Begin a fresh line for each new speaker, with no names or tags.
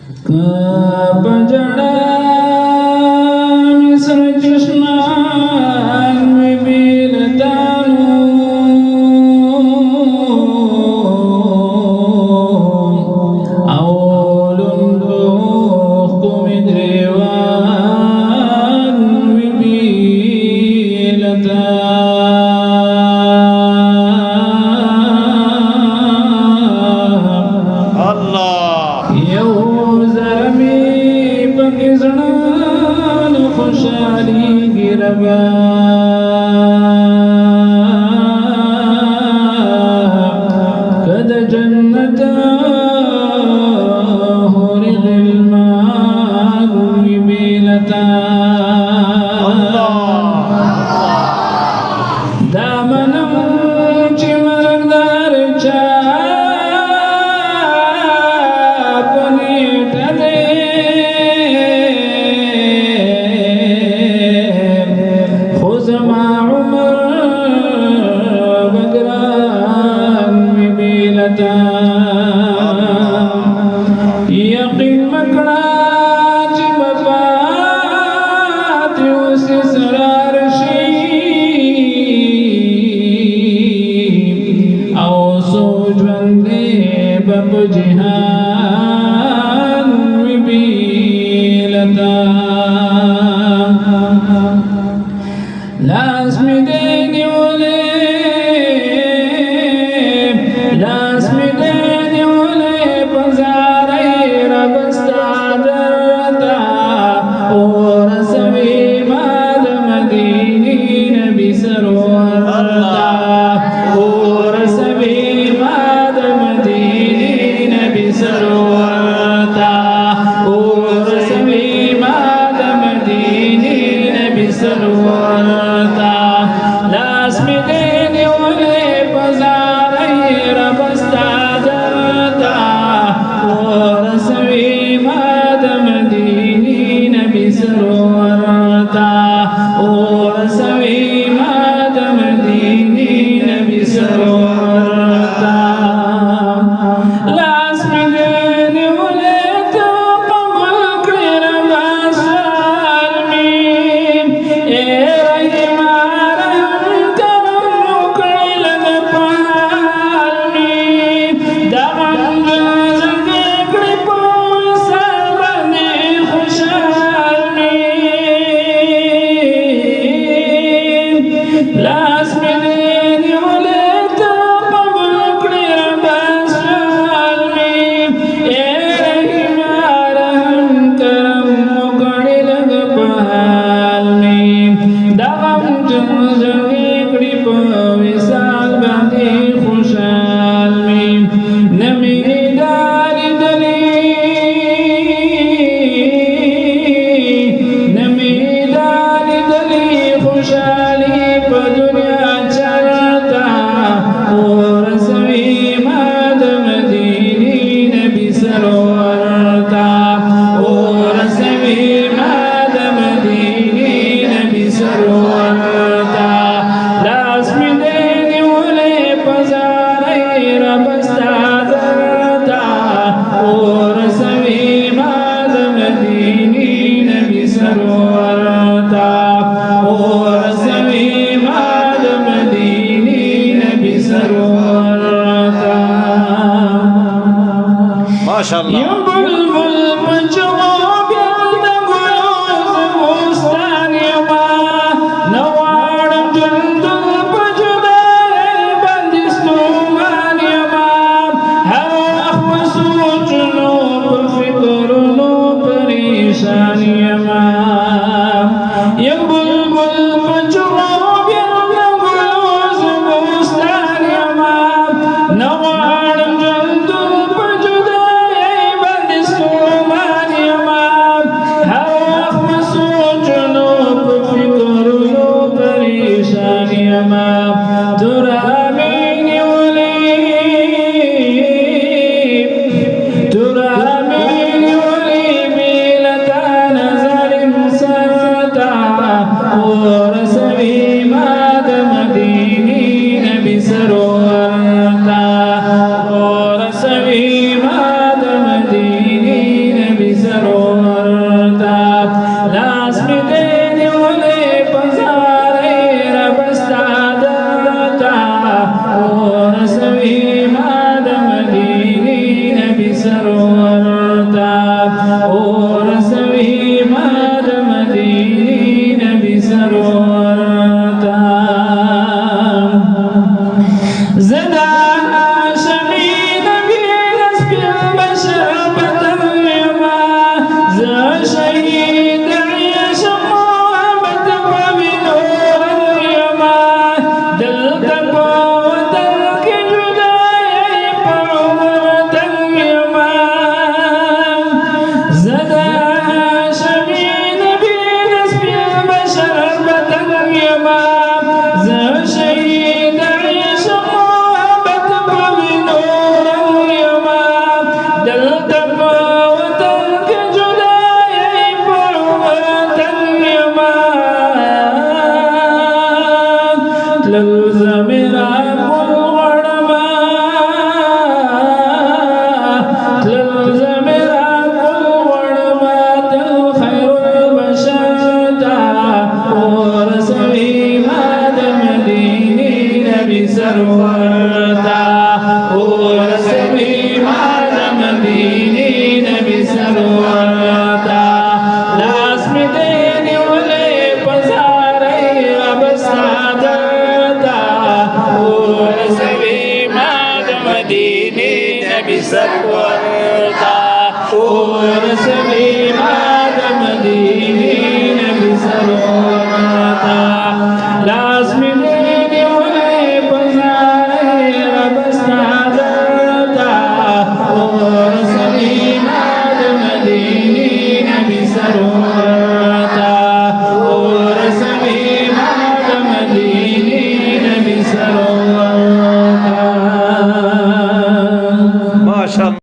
बजड़ा मिश्र कृष्णान विबीलतानु अवलुन लोकु मिद्रेवान विबीलता कद जन्नत हुरिल मागु विबीलता दामनम चिमरदार चापने टले यकीन मकड़ा चिमपात उसे सरारशी आओ सोच बंदे बब जिहान विबीलता लाज़मी देने वाले
माशाअल्लाह
नवाड़ जंतु पजुदाए बंदिस्तु मानियमा سرورتا اور سوی ماد مدینی نبی سرورتا زدا شمی نبی نسبی بشر بطر یما شهید عیش محمد پوی نور یما دل تپو وطن کی جدائی پر عمر تن یما زدا شمی نبی نسبی بشر بطن یما شهید عیش محمد پوی نور یما دل تپو وطن کی جدائی پر عمر تن یما لفظ میرا کل غڑما لفظ میرا کل غڑما دل خیر البشر تا اور سوی ماد مدینی نبی سرور تا اور سوی ماد مدینی